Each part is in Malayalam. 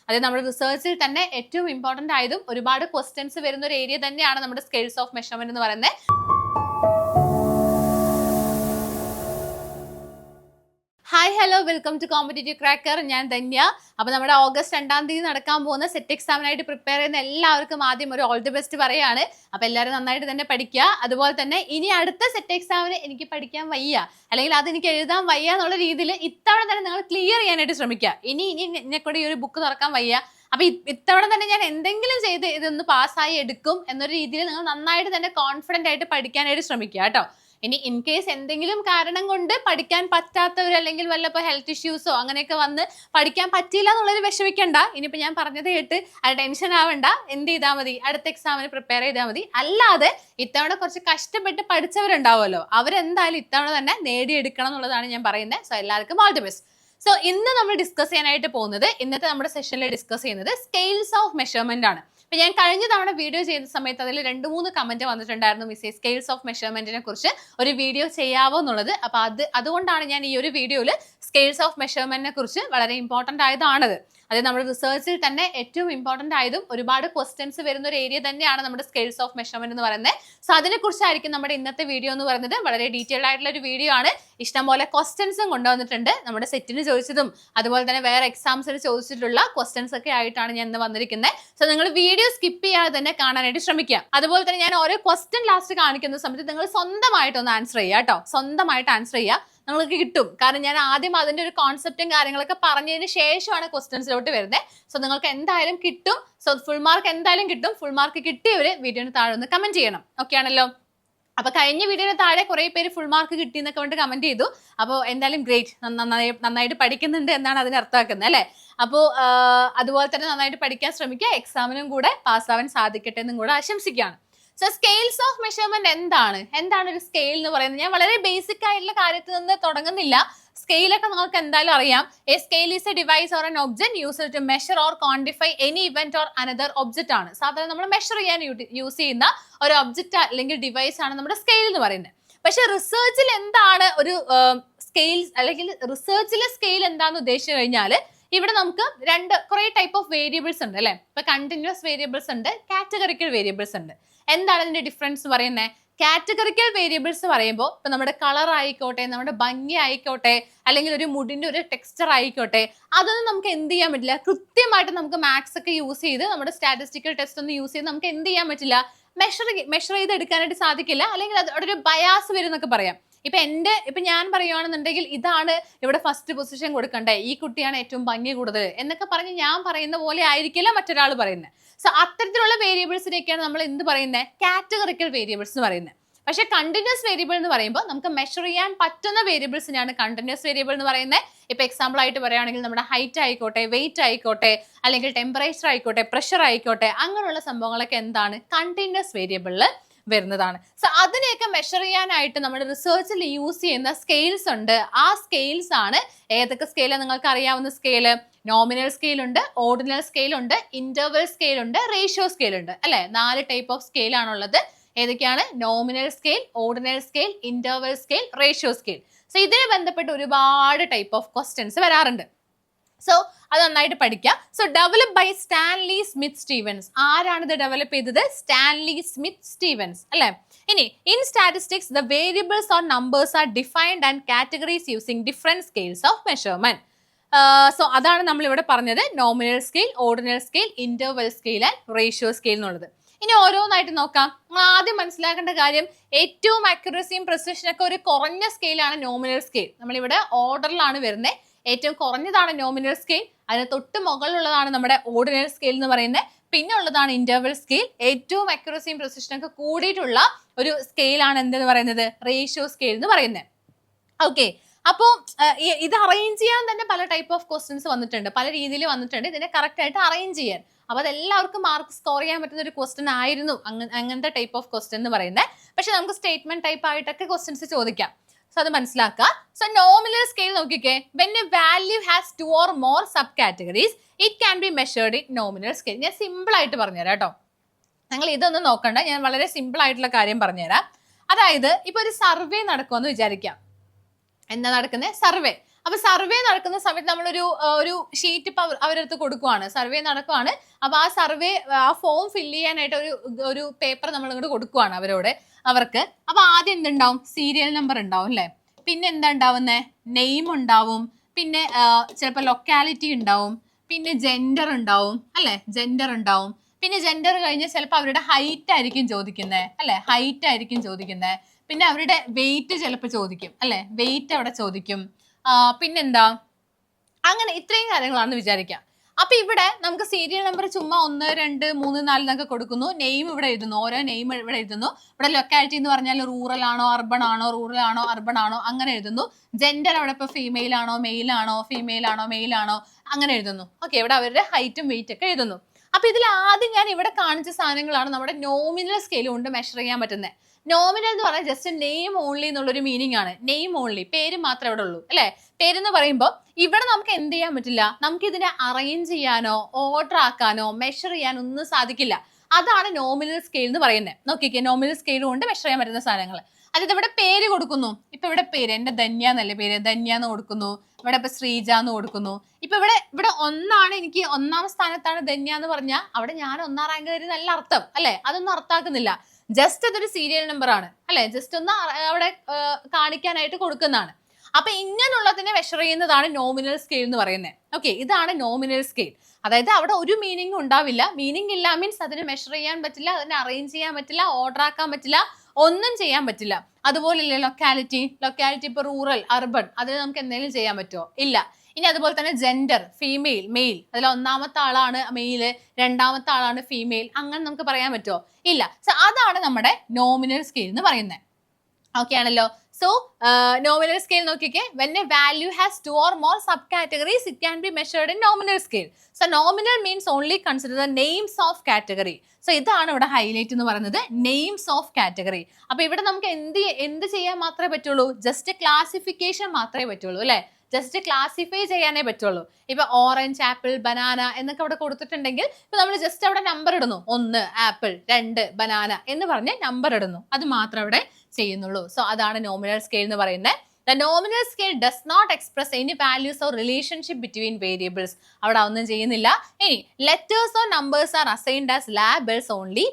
അത് നമ്മുടെ റിസർച്ചിൽ തന്നെ ഏറ്റവും ഇമ്പോർട്ടന്റ് ആയതും ഒരുപാട് ക്വസ്റ്റ്യൻസ് വരുന്ന ഒരു ഏരിയ തന്നെയാണ് നമ്മുടെ സ്കെയിൽസ് ഓഫ് മെഷർമെന്റ് എന്ന് പറയുന്നത്. Hi hello welcome to competitive cracker. ഞാൻ ധന്യ. അപ്പോൾ നമ്മുടെ ഓഗസ്റ്റ് 2-ാം തീയതി നടക്കാൻ പോകുന്ന സെറ്റ് എക്സാമിനായിട്ട് പ്രിപ്പയർ ചെയ്യുന്ന എല്ലാവർക്കും ആദ്യം ഒരു ഓൾ ദി ബെസ്റ്റ് പറയാണ്. അപ്പോൾ എല്ലാവരും നന്നായിട്ട് തന്നെ പഠിക്കുക. അതുപോലെ തന്നെ ഇനി അടുത്ത സെറ്റ് എക്സാമിന് എനിക്ക് പഠിക്കാൻ വയ്യ, അല്ലെങ്കിൽ അത് എനിക്ക് എഴുതാൻ വയ്യ എന്നുള്ള രീതിയിൽ ഇത്തവണ തന്നെ നിങ്ങൾ ക്ലിയർ ചെയ്യാനായിട്ട് ശ്രമിക്കുക. ഇനി എന്നെക്കൂടെ ഈ ഒരു ബുക്ക് തുറക്കാൻ വയ്യ, അപ്പോൾ ഇത്തവണ തന്നെ ഞാൻ എന്തെങ്കിലും ചെയ്ത് ഇതൊന്ന് പാസ്സായി എടുക്കും എന്നൊരു രീതിയിൽ നിങ്ങൾ നന്നായിട്ട് തന്നെ കോൺഫിഡൻ്റ് ആയിട്ട് പഠിക്കാനായിട്ട് ശ്രമിക്കുക കേട്ടോ. ഇനി ഇൻ കേസ് എന്തെങ്കിലും കാരണം കൊണ്ട് പഠിക്കാൻ പറ്റാത്തവർ, അല്ലെങ്കിൽ വല്ലപ്പോൾ ഹെൽത്ത് ഇഷ്യൂസോ അങ്ങനെയൊക്കെ വന്ന് പഠിക്കാൻ പറ്റിയില്ല എന്നുള്ളൊരു വിഷമിക്കണ്ട. ഇനിയിപ്പോൾ ഞാൻ പറഞ്ഞത് കേട്ട് അത് ടെൻഷൻ ആവണ്ട. എന്ത് ചെയ്താൽ മതി, അടുത്ത എക്സാമിന് പ്രിപ്പയർ ചെയ്താൽ മതി. അല്ലാതെ ഇത്തവണ കുറച്ച് കഷ്ടപ്പെട്ട് പഠിച്ചവരുണ്ടാവുമല്ലോ, അവരെന്തായാലും ഇത്തവണ തന്നെ നേടിയെടുക്കണം എന്നുള്ളതാണ് ഞാൻ പറയുന്നത്. സോ എല്ലാവർക്കും ഓൾ ദി ബെസ്റ്റ്. സോ ഇന്ന് നമ്മൾ ഡിസ്കസ് ചെയ്യാനായിട്ട് പോകുന്നത്, ഇന്നത്തെ നമ്മുടെ സെഷനിൽ ഡിസ്കസ് ചെയ്യുന്നത് സ്കെയിൽസ് ഓഫ് മെഷർമെന്റ് ആണ്. അപ്പൊ ഞാൻ കഴിഞ്ഞ തവണ വീഡിയോ ചെയ്യുന്ന സമയത്ത് അതിൽ 2-3 കമന്റ് വന്നിട്ടുണ്ടായിരുന്നു, മിസ്സേ സ്കെയിൽസ് ഓഫ് മെഷർമെന്റിനെ കുറിച്ച് ഒരു വീഡിയോ ചെയ്യാവോ എന്നുള്ളത്. അപ്പൊ അതുകൊണ്ടാണ് ഞാൻ ഈ ഒരു വീഡിയോയിൽ സ്കെയിൽസ് ഓഫ് മെഷർമെന്റിനെ കുറിച്ച് വളരെ ഇമ്പോർട്ടന്റ് ആയതാണത്. അത് നമ്മുടെ റിസർച്ചിൽ തന്നെ ഏറ്റവും ഇമ്പോർട്ടന്റ് ആയതും ഒരുപാട് ക്വസ്റ്റ്യൻസ് വരുന്ന ഒരു ഏരിയ തന്നെയാണ് നമ്മുടെ സ്കെയിൽസ് ഓഫ് മെഷർമെന്റ് എന്ന് പറയുന്നത്. സോ അതിനെക്കുറിച്ചായിരിക്കും നമ്മുടെ ഇന്നത്തെ വീഡിയോ എന്ന് പറയുന്നത്. വളരെ ഡീറ്റെയിൽഡ് ആയിട്ടുള്ള ഒരു വീഡിയോ ആണ്. ഇഷ്ടംപോലെ ക്വസ്റ്റ്യൻസും കൊണ്ടുവന്നിട്ടുണ്ട്. നമ്മുടെ സെറ്റിന് ചോദിച്ചതും അതുപോലെ തന്നെ വേറെ എക്സാംസിന് ചോദിച്ചിട്ടുള്ള ക്വസ്റ്റ്യൻസ് ഒക്കെ ആയിട്ടാണ് ഞാൻ ഇന്ന് വന്നിരിക്കുന്നത്. സോ നിങ്ങൾ വീഡിയോ സ്കിപ്പ് ചെയ്യാതെ തന്നെ കാണാനായിട്ട് ശ്രമിക്കുക. അതുപോലെ തന്നെ ഞാൻ ഓരോ ക്വസ്റ്റ്യൻ ലാസ്റ്റ് കാണിക്കുന്ന സമയത്ത് നിങ്ങൾ സ്വന്തമായിട്ടൊന്ന് ആൻസർ ചെയ്യുക കേട്ടോ. സ്വന്തമായിട്ട് ആൻസർ ചെയ്യുക, നിങ്ങൾക്ക് കിട്ടും. കാരണം ഞാൻ ആദ്യം അതിന്റെ ഒരു കോൺസെപ്റ്റും കാര്യങ്ങളൊക്കെ പറഞ്ഞതിന് ശേഷമാണ് ക്വസ്റ്റ്യൻസിലോട്ട് വരുന്നത്. സോ നിങ്ങൾക്ക് എന്തായാലും കിട്ടും. സോ ഫുൾ മാർക്ക് എന്തായാലും കിട്ടും. ഫുൾ മാർക്ക് കിട്ടിയവര് വീഡിയോന് താഴെ ഒന്ന് കമന്റ് ചെയ്യണം. ഓക്കെ ആണല്ലോ? അപ്പൊ കഴിഞ്ഞ വീഡിയോയുടെ താഴെ കുറെ പേര് ഫുൾ മാർക്ക് കിട്ടി എന്നൊക്കെ കൊണ്ട് കമന്റ് ചെയ്തു. അപ്പോൾ എന്തായാലും ഗ്രേറ്റ്, നന്നായിട്ട് പഠിക്കുന്നുണ്ട് എന്നാണ് അതിന് അർത്ഥമാക്കുന്നത് അല്ലെ. അപ്പോൾ അതുപോലെ തന്നെ നന്നായിട്ട് പഠിക്കാൻ ശ്രമിക്കുക. എക്സാമിനും കൂടെ പാസ്സാവാൻ സാധിക്കട്ടെ എന്നും കൂടെ ആശംസിക്കുകയാണ്. സോ സ്കെയിൽസ് ഓഫ് മെഷർമെന്റ് എന്താണ് ഒരു സ്കെയിൽ എന്ന് പറയുന്നത്? ഞാൻ വളരെ ബേസിക് ആയിട്ടുള്ള കാര്യത്തിൽ നിന്ന് തുടങ്ങുന്നില്ല. സ്കെയിലൊക്കെ നിങ്ങൾക്ക് എന്തായാലും അറിയാം. A scale is a device or an object used to measure or quantify any event or another object ആണ്. സാധാരണ നമ്മൾ മെഷർ ചെയ്യാൻ യൂസ് ചെയ്യുന്ന ഒരു ഒബ്ജക്റ്റ് അല്ലെങ്കിൽ ഡിവൈസ് ആണ് നമ്മുടെ സ്കെയിൽ എന്ന് പറയുന്നത്. പക്ഷെ റിസർച്ചിൽ എന്താണ് ഒരു സ്കെയിൽ, അല്ലെങ്കിൽ റിസർച്ചിലെ സ്കെയിൽ എന്താണെന്ന് ഉദ്ദേശിച്ചു കഴിഞ്ഞാൽ ഇവിടെ നമുക്ക് കുറെ ടൈപ്പ് ഓഫ് വേരിയബിൾസ് ഉണ്ട് അല്ലെ. ഇപ്പൊ കണ്ടിന്യൂസ് വേരിയബിൾസ് ഉണ്ട്, കാറ്റഗറിക്കൽ വേരിയബിൾസ് ഉണ്ട്. എന്താണ് ഇതിന്റെ ഡിഫറൻസ് പറയുന്നത്? കാറ്റഗറിക്കൽ വേരിയബിൾസ് പറയുമ്പോൾ ഇപ്പൊ നമ്മുടെ കളർ ആയിക്കോട്ടെ, നമ്മുടെ ഭംഗി ആയിക്കോട്ടെ, അല്ലെങ്കിൽ ഒരു മുടിന്റെ ഒരു ടെക്സ്ചർ ആയിക്കോട്ടെ, അതൊന്നും നമുക്ക് എന്ത് ചെയ്യാൻ പറ്റില്ല. കൃത്യമായിട്ട് നമുക്ക് മാത്സ് ഒക്കെ യൂസ് ചെയ്ത്, നമ്മുടെ സ്റ്റാറ്റിസ്റ്റിക്കൽ ടെസ്റ്റ് ഒന്ന് യൂസ് ചെയ്ത് നമുക്ക് എന്ത് ചെയ്യാൻ പറ്റില്ല, മെഷർ ചെയ്ത് എടുക്കാനായിട്ട് സാധിക്കില്ല. അല്ലെങ്കിൽ അവിടെ ഒരു ബയാസ് വരും എന്നൊക്കെ പറയാം. ഇപ്പൊ ഞാൻ പറയുകയാണെന്നുണ്ടെങ്കിൽ ഇതാണ് ഇവിടെ ഫസ്റ്റ് പൊസിഷൻ കൊടുക്കണ്ടേ, ഈ കുട്ടിയാണ് ഏറ്റവും ഭംഗി കൂടുതൽ എന്നൊക്കെ പറഞ്ഞ് ഞാൻ പറയുന്ന പോലെ ആയിരിക്കില്ല മറ്റൊരാൾ പറയുന്നത്. സോ അത്തരത്തിലുള്ള വേരിയബിൾസിനെയൊക്കെയാണ് നമ്മൾ എന്ത് പറയുന്നത്, കാറ്റഗറിക്കൽ വേരിയബിൾസ് എന്ന് പറയുന്നത്. പക്ഷെ കണ്ടിന്യൂസ് വേരിയബിൾ എന്ന് പറയുമ്പോൾ നമുക്ക് മെഷർ ചെയ്യാൻ പറ്റുന്ന വേരിയബിൾസിനെയാണ് കണ്ടിന്യൂസ് വേരിയബിൾ എന്ന് പറയുന്നത്. ഇപ്പൊ എക്സാമ്പിൾ ആയിട്ട് പറയുകയാണെങ്കിൽ നമ്മുടെ ഹൈറ്റ് ആയിക്കോട്ടെ, വെയിറ്റ് ആയിക്കോട്ടെ, അല്ലെങ്കിൽ ടെമ്പറേച്ചർ ആയിക്കോട്ടെ, പ്രഷർ ആയിക്കോട്ടെ, അങ്ങനെയുള്ള സംഭവങ്ങളൊക്കെ എന്താണ്, കണ്ടിന്യൂസ് വേരിയബിളിൽ വരുന്നതാണ്. സോ അതിനെയൊക്കെ മെഷർ ചെയ്യാനായിട്ട് നമ്മുടെ റിസർച്ചിൽ യൂസ് ചെയ്യുന്ന സ്കെയിൽസ് ഉണ്ട്. ആ സ്കെയിൽസ് ആണ് ഏതൊക്കെ സ്കെയിലാണ് നിങ്ങൾക്ക് അറിയാവുന്ന സ്കെയില്? നോമിനൽ സ്കെയിൽ ഉണ്ട്, ഓർഡിനൽ സ്കെയിൽ ഉണ്ട്, ഇന്റർവൽ സ്കെയിൽ ഉണ്ട്, റേഷ്യോ സ്കെയിൽ ഉണ്ട് അല്ലെ. 4 ടൈപ്പ് ഓഫ് സ്കെയിൽ ആണുള്ളത്. ഏതൊക്കെയാണ്? Nominal scale, ordinal scale, interval scale, ratio scale. So ഇതിനെ ബന്ധപ്പെട്ട് ഒരുപാട് ടൈപ്പ് ഓഫ് ക്വസ്റ്റ്യൻസ് വരാറുണ്ട്. സോ അത് നന്നായിട്ട് പഠിക്കാം. So develop by Stanley Smith Stevens. ആരാണ് ഇത് ഡെവലപ്പ് ചെയ്തത്? സ്റ്റാൻലി സ്മിത്ത് സ്റ്റീവൻസ് അല്ലെ. ഇനി in statistics the variables or numbers are defined and categories using different scales of measurement. So അതാണ് നമ്മൾ ഇവിടെ പറഞ്ഞത്, nominal scale, ordinal scale, interval scale and ratio scale എന്നുള്ളത്. ഇനി ഓരോന്നായിട്ട് നോക്കാം. നമ്മൾ ആദ്യം മനസ്സിലാക്കേണ്ട കാര്യം, ഏറ്റവും അക്യുറസിയും പ്രിസിഷനും ഒക്കെ ഒരു കുറഞ്ഞ സ്കെയിലാണ് നോമിനൽ സ്കെയിൽ. നമ്മളിവിടെ ഓർഡറിലാണ് വരുന്നത്. ഏറ്റവും കുറഞ്ഞതാണ് നോമിനൽ സ്കെയിൽ, അതിന് തൊട്ട് മുകളിലുള്ളതാണ് നമ്മുടെ ഓർഡിനൽ സ്കെയിൽ എന്ന് പറയുന്നത്. പിന്നെ ഉള്ളതാണ് ഇന്റർവൽ സ്കെയിൽ. ഏറ്റവും അക്യുറസിയും പ്രിസിഷനും ഒക്കെ കൂടിയിട്ടുള്ള ഒരു സ്കെയിലാണ് എന്തെന്ന് പറയുന്നത്, റേഷ്യോ സ്കെയിൽ എന്ന് പറയുന്നത്. ഓക്കെ, അപ്പോൾ ഇത് അറേഞ്ച് ചെയ്യാൻ തന്നെ പല ടൈപ്പ് ഓഫ് ക്വസ്റ്റ്യൻസ് വന്നിട്ടുണ്ട്, പല രീതിയിൽ വന്നിട്ടുണ്ട് ഇതിനെ കറക്റ്റ് ആയിട്ട് അറേഞ്ച് ചെയ്യാൻ. അപ്പൊ അതെല്ലാവർക്കും മാർക്ക് സ്കോർ ചെയ്യാൻ പറ്റുന്ന ഒരു ക്വസ്റ്റ്യൻ ആയിരുന്നു അങ്ങനത്തെ ടൈപ്പ് ഓഫ് ക്വസ്റ്റ്യൻ എന്ന് പറയുന്നത്. പക്ഷെ നമുക്ക് സ്റ്റേറ്റ്മെന്റ് ടൈപ്പ് ആയിട്ടൊക്കെ ക്വസ്റ്റ്യൻസ് ചോദിക്കാം. സോ അത് മനസ്സിലാക്കുക. സോ നോമിനൽ സ്കെയിൽ നോക്കിക്കേ, when A value has 2 or more sub categories it can be measured in nominal scale. ഞാൻ സിമ്പിൾ ആയിട്ട് പറഞ്ഞുതരാം കേട്ടോ, നിങ്ങൾ ഇതൊന്നും നോക്കണ്ട, ഞാൻ വളരെ സിമ്പിൾ ആയിട്ടുള്ള കാര്യം പറഞ്ഞുതരാം. അതായത് ഇപ്പൊ ഒരു സർവേ നടക്കുമെന്ന് വിചാരിക്കാം. എന്താ നടക്കുന്നത്? സർവേ. അപ്പൊ സർവേ നടക്കുന്ന സമയത്ത് ഒരു ഷീറ്റ് ഇപ്പൊ അവരടുത്ത് കൊടുക്കുവാണ്, സർവേ നടക്കുവാണ്. അപ്പൊ ആ സർവേ ആ ഫോം ഫില്ല് ചെയ്യാനായിട്ട് ഒരു പേപ്പർ നമ്മൾ ഇങ്ങോട്ട് കൊടുക്കുവാണ് അവർക്ക്. അപ്പൊ ആദ്യം എന്തുണ്ടാവും? സീരിയൽ നമ്പർ ഉണ്ടാവും അല്ലെ. പിന്നെ എന്താ ഉണ്ടാവുന്നേ? നെയിം ഉണ്ടാവും, പിന്നെ ചിലപ്പോൾ ലൊക്കാലിറ്റി ഉണ്ടാവും, പിന്നെ ജെൻഡർ ഉണ്ടാവും അല്ലെ, ജെൻഡർ ഉണ്ടാവും. പിന്നെ ജെൻഡർ കഴിഞ്ഞ് ചിലപ്പോൾ അവരുടെ ഹൈറ്റ് ആയിരിക്കും ചോദിക്കുന്നത് അല്ലെ, ഹൈറ്റ് ആയിരിക്കും ചോദിക്കുന്നത്. പിന്നെ അവരുടെ വെയിറ്റ് ചിലപ്പോൾ ചോദിക്കും അല്ലെ, വെയിറ്റ് അവിടെ ചോദിക്കും. പിന്നെന്താ, അങ്ങനെ ഇത്രയും കാര്യങ്ങളാണെന്ന് വിചാരിക്കാം. അപ്പൊ ഇവിടെ നമുക്ക് സീരിയൽ നമ്പർ ചുമ്മാ 1, 2, 3, 4 എന്നൊക്കെ കൊടുക്കുന്നു. നെയിം ഇവിടെ എഴുതുന്നു, ഓരോ നെയിം ഇവിടെ എഴുതുന്നു. ഇവിടെ ലൊക്കാലിറ്റി എന്ന് പറഞ്ഞാൽ റൂറൽ ആണോ അർബൺ ആണോ, റൂറൽ ആണോ അർബൺ ആണോ അങ്ങനെ എഴുതുന്നു. ജെൻഡർ അവിടെ ഇപ്പൊ ഫീമെയിൽ ആണോ മെയിൽ ആണോ, ഫീമെയിൽ ആണോ മെയിൽ ആണോ അങ്ങനെ എഴുതുന്നു. ഓക്കെ, ഇവിടെ അവരുടെ ഹൈറ്റും വെയിറ്റ് ഒക്കെ എഴുതുന്നു. അപ്പൊ ഇതിൽ ആദ്യം ഞാൻ ഇവിടെ കാണിച്ച സാധനങ്ങളാണ് നമ്മുടെ നോമിനൽ സ്കെയിൽ കൊണ്ട് മെഷർ ചെയ്യാൻ പറ്റുന്നത്. നോമിനൽ എന്ന് പറഞ്ഞാൽ ജസ്റ്റ് നെയിം ഓൺലി എന്നുള്ളൊരു മീനിങ് ആണ്. നെയിം ഓൺലി, പേര് മാത്രമേ ഇവിടെ ഉള്ളൂ അല്ലെ. പേരെന്ന് പറയുമ്പോൾ ഇവിടെ നമുക്ക് എന്ത് ചെയ്യാൻ പറ്റില്ല, നമുക്ക് ഇതിനെ അറേഞ്ച് ചെയ്യാനോ ഓർഡർ ആക്കാനോ മെഷർ ചെയ്യാനോ ഒന്നും സാധിക്കില്ല. അതാണ് നോമിനൽ സ്കെയിൽ എന്ന് പറയുന്നത്. നോക്കിക്കേ, നോമിനൽ സ്കെയിൽ കൊണ്ട് മെഷർ ചെയ്യാൻ പറ്റുന്ന സാധനങ്ങൾ. അതായത് ഇവിടെ പേര് കൊടുക്കുന്നു. ഇപ്പൊ ഇവിടെ പേര് എന്റെ ധന്യ എന്നല്ലേ പേര്, ധന്യ എന്ന് കൊടുക്കുന്നു. ഇവിടെ ഇപ്പൊ ശ്രീജ എന്ന് കൊടുക്കുന്നു. ഇപ്പൊ ഇവിടെ ഒന്നാണ്, എനിക്ക് 1ാം സ്ഥാനത്താണ് ധന്യ എന്ന് പറഞ്ഞാൽ അവിടെ ഞാൻ 1ാം റാങ്ക് വരും നല്ല അർത്ഥം അല്ലെ. അതൊന്നും അർത്ഥാക്കുന്നില്ല. ജസ്റ്റ് അതൊരു സീരിയൽ നമ്പർ ആണ് അല്ലെ, ജസ്റ്റ് ഒന്ന് അവിടെ കാണിക്കാനായിട്ട് കൊടുക്കുന്നതാണ്. അപ്പൊ ഇങ്ങനെയുള്ളതിനെ മെഷർ ചെയ്യുന്നതാണ് നോമിനൽ സ്കെയിൽ എന്ന് പറയുന്നത്. ഓക്കെ, ഇതാണ് നോമിനൽ സ്കെയിൽ. അതായത് അവിടെ ഒരു മീനിങ് ഉണ്ടാവില്ല. മീനിങ് ഇല്ല മീൻസ് അതിന് മെഷർ ചെയ്യാൻ പറ്റില്ല, അതിനെ അറേഞ്ച് ചെയ്യാൻ പറ്റില്ല, ഓർഡർ ആക്കാൻ പറ്റില്ല, ഒന്നും ചെയ്യാൻ പറ്റില്ല. അതുപോലെയല്ലേ ലൊക്കാലിറ്റി ഇപ്പൊ റൂറൽ അർബൺ, അതിന് നമുക്ക് എന്തെങ്കിലും ചെയ്യാൻ പറ്റുമോ? ഇല്ല. ഇനി അതുപോലെ തന്നെ ജെൻഡർ, ഫീമെയിൽ മെയിൽ, അതിൽ 1ാമത്തെ ആളാണ് മെയില്, 2ാമത്തെ ആളാണ് ഫീമെയിൽ, അങ്ങനെ നമുക്ക് പറയാൻ പറ്റുമോ? ഇല്ല. സോ അതാണ് നമ്മുടെ നോമിനൽ സ്കെയിൽ എന്ന് പറയുന്നത്. ഓക്കെ ആണല്ലോ. സോ നോമിനൽ സ്കെയിൽ നോക്കിക്കേ, when a value has 2 or more subcategories it can be measured in nominal scale. So nominal means only consider the names of category. So ഇതാണ് ഇവിടെ ഹൈലൈറ്റ് എന്ന് പറയുന്നത്, നെയിംസ് ഓഫ് കാറ്റഗറി. അപ്പൊ ഇവിടെ നമുക്ക് എന്ത് ചെയ്യാൻ മാത്രമേ പറ്റുള്ളൂ? ജസ്റ്റ് ക്ലാസിഫിക്കേഷൻ മാത്രമേ പറ്റുള്ളൂ അല്ലെ, ജസ്റ്റ് ക്ലാസിഫൈ ചെയ്യാനേ പറ്റുള്ളൂ. ഇപ്പൊ ഓറഞ്ച്, ആപ്പിൾ, ബനാന എന്നൊക്കെ അവിടെ കൊടുത്തിട്ടുണ്ടെങ്കിൽ ഇപ്പൊ നമ്മൾ ജസ്റ്റ് അവിടെ നമ്പർ ഇടുന്നു, 1 ആപ്പിൾ, 2 ബനാന എന്ന് പറഞ്ഞ് നമ്പർ ഇടുന്നു, അത് മാത്രം അവിടെ ചെയ്യുന്നുള്ളൂ. സോ അതാണ് നോമിനൽ സ്കെയിൽ എന്ന് പറയുന്നത്. The nominal scale does not express any values or relationship between variables. അവിടെ ഒന്നും ചെയ്യുന്നില്ല. ഇനി letters or numbers are assigned as labels only.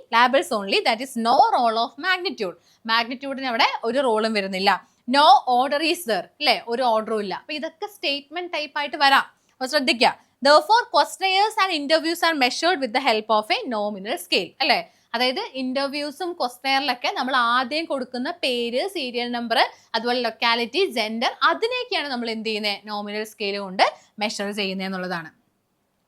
That is no role of magnitude. മാഗ്നിറ്റ്യൂഡിന് അവിടെ ഒരു റോളും വരുന്നില്ല. നോ ഓർഡർ ഈസ് ദർ അല്ലെ, ഒരു ഓർഡറും ഇല്ല. അപ്പൊ ഇതൊക്കെ സ്റ്റേറ്റ്മെന്റ് ടൈപ്പ് ആയിട്ട് വരാം, അപ്പൊ ശ്രദ്ധിക്കുക. Therefore questionnaires and interviews are measured with the help of a nominal scale അല്ലെ. അതായത് ഇന്റർവ്യൂസും ക്വസ്റ്റനെയറിലൊക്കെ നമ്മൾ ആദ്യം കൊടുക്കുന്ന പേര്, സീരിയൽ നമ്പർ, അതുപോലെ ലൊക്കാലിറ്റി, ജെൻഡർ, അതിനെയൊക്കെയാണ് നമ്മൾ എന്ത് ചെയ്യുന്നത്, നോമിനൽ സ്കെയിൽ കൊണ്ട് മെഷർ ചെയ്യുന്നത് എന്നുള്ളതാണ്.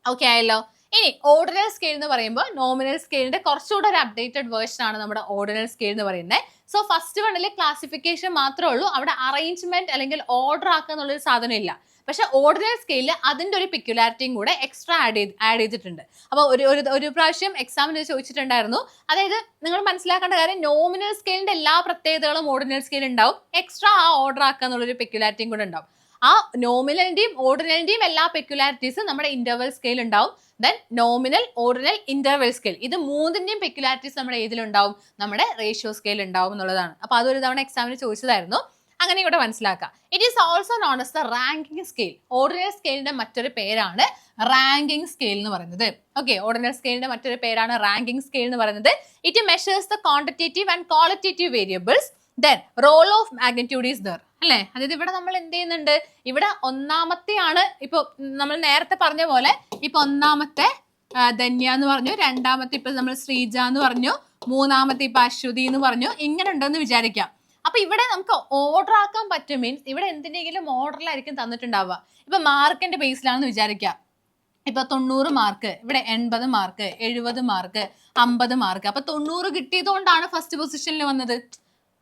ഓക്കെ ആയല്ലോ. ഇനി ഓർഡിനൽ സ്കെയിൽ എന്ന് പറയുമ്പോൾ നോമിനൽ സ്കെയിലിന്റെ കുറച്ചുകൂടെ ഒരു അപ്ഡേറ്റഡ് വേർഷൻ ആണ് നമ്മുടെ ഓർഡിനൽ സ്കെയിൽ എന്ന് പറയുന്നത്. സോ ഫസ്റ്റ് വണ്ണിൽ ക്ലാസിഫിക്കേഷൻ മാത്രമേ ഉള്ളൂ, അവിടെ അറേഞ്ച്മെന്റ് അല്ലെങ്കിൽ ഓർഡർ ആക്കുക എന്നുള്ളൊരു സാധനം ഇല്ല. പക്ഷെ ഓർഡിനൽ സ്കെയിലിൽ അതിന്റെ ഒരു പെക്യുലാരിറ്റിയും കൂടെ എക്സ്ട്രാ ആഡ് ചെയ്തിട്ടുണ്ട്. അപ്പോൾ ഒരു പ്രാവശ്യം എക്സാമിന് ചോദിച്ചിട്ടുണ്ടായിരുന്നു. അതായത് നിങ്ങൾ മനസ്സിലാക്കേണ്ട കാര്യം, നോമിനൽ സ്കെയിലിന്റെ എല്ലാ പ്രത്യേകതകളും ഓർഡിനൽ സ്കെയിൽ ഉണ്ടാവും, എക്സ്ട്രാ ആ ഓർഡർ ആക്കുക എന്നുള്ളൊരു പെക്യുലാരിറ്റിയും കൂടെ ഉണ്ടാവും. ആ നോമിനലിന്റെയും ഓർഡിനലിന്റെയും എല്ലാ പെക്യുലാരിറ്റീസും നമ്മുടെ ഇന്റർവൽ സ്കെയിൽ ഉണ്ടാവും. Then nominal, ordinal, interval scale, ഇത് മൂന്നിന്റെയും പെക്യുലാരിറ്റീസ് നമ്മുടെ ഏതിലുണ്ടാവും, നമ്മുടെ റേഷ്യോ സ്കെയിൽ ഉണ്ടാവും എന്നുള്ളതാണ്. അപ്പൊ അതൊരു തവണ എക്സാമിന് ചോദിച്ചതായിരുന്നു, അങ്ങനെ ഇവിടെ മനസ്സിലാക്കാം. It is also known as the ranking scale. Ordinal സ്കെയിലിന്റെ മറ്റൊരു പേരാണ് റാങ്കിങ് സ്കെയിൽ എന്ന് പറയുന്നത്. ഓക്കെ, ഓർഡിനൽ സ്കെയിലിന്റെ മറ്റൊരു പേരാണ് റാങ്കിങ് സ്കെയിൽ എന്ന് പറയുന്നത്. It measures the quantitative and qualitative variables. Then role of magnitude is there അല്ലെ. അതായത് ഇവിടെ നമ്മൾ എന്ത് ചെയ്യുന്നുണ്ട്, ഇവിടെ ഒന്നാമത്തെ ആണ്, ഇപ്പൊ നമ്മൾ നേരത്തെ പറഞ്ഞ പോലെ ഇപ്പൊ ഒന്നാമത്തെ ധന്യ എന്ന് പറഞ്ഞു, രണ്ടാമത്തെ ഇപ്പൊ നമ്മൾ ശ്രീജ എന്ന് പറഞ്ഞു, മൂന്നാമത്തെ ഇപ്പൊ അശ്വതി എന്ന് പറഞ്ഞു, ഇങ്ങനെ ഉണ്ടെന്ന് വിചാരിക്കാം. അപ്പൊ ഇവിടെ നമുക്ക് ഓർഡർ ആക്കാൻ പറ്റും, മീൻസ് ഇവിടെ എന്തിനെങ്കിലും ഓർഡറിലായിരിക്കും തന്നിട്ടുണ്ടാവുക. ഇപ്പൊ മാർക്കിന്റെ ബേസിലാണെന്ന് വിചാരിക്കാം. ഇപ്പൊ 90 മാർക്ക്, ഇവിടെ 80 മാർക്ക്, 70 മാർക്ക്, 50 മാർക്ക്. അപ്പൊ 90 കിട്ടിയതുകൊണ്ടാണ് ഫസ്റ്റ് പൊസിഷനിൽ വന്നത്.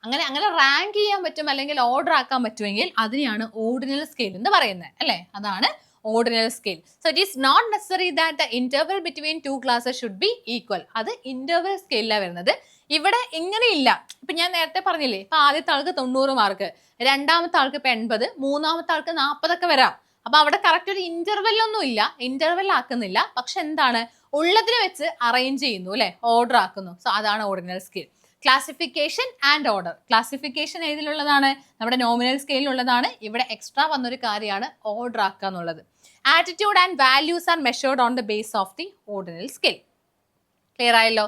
അങ്ങനെ റാങ്ക് ചെയ്യാൻ പറ്റും അല്ലെങ്കിൽ ഓർഡർ ആക്കാൻ പറ്റുമെങ്കിൽ അതിനെയാണ് ഓർഡിനൽ സ്കെയിൽ എന്ന് പറയുന്നത് അല്ലെ. അതാണ് ordinal scale. So it is not necessary that the interval between 2 classes should be equal. അത് ഇന്റർവൽ സ്കെയിലാണ് വരുന്നത്. ഇവിടെ ഇങ്ങനെ ഇല്ല. ഇപ്പൊ ഞാൻ നേരത്തെ പറഞ്ഞില്ലേ, ഇപ്പൊ ആദ്യത്തെ ആൾക്ക് 90 മാർക്ക്, രണ്ടാമത്തെ ആൾക്ക് ഇപ്പൊ 80, മൂന്നാമത്തെ ആൾക്ക് 40 ഒക്കെ വരാം. അപ്പൊ അവിടെ കറക്റ്റ് ഒരു ഇന്റർവെല്ലൊന്നും ഇല്ല, ഇന്റർവെൽ ആക്കുന്നില്ല. പക്ഷെ എന്താണ്, ഉള്ളതിനെ വെച്ച് അറേഞ്ച് ചെയ്യുന്നു അല്ലെ, ഓർഡർ ആക്കുന്നു. സോ അതാണ് ordinal scale. Classification and order. Classification ഏതിലുള്ളതാണ്? നമ്മുടെ നോമിനൽ സ്കെയിലുള്ളതാണ്. ഇവിടെ എക്സ്ട്രാ വന്നൊരു കാര്യമാണ് ഓർഡർ ആക്കുക എന്നുള്ളത്. Attitude and values R measured on the base of the ordinal scale. Clear ആയല്ലോ?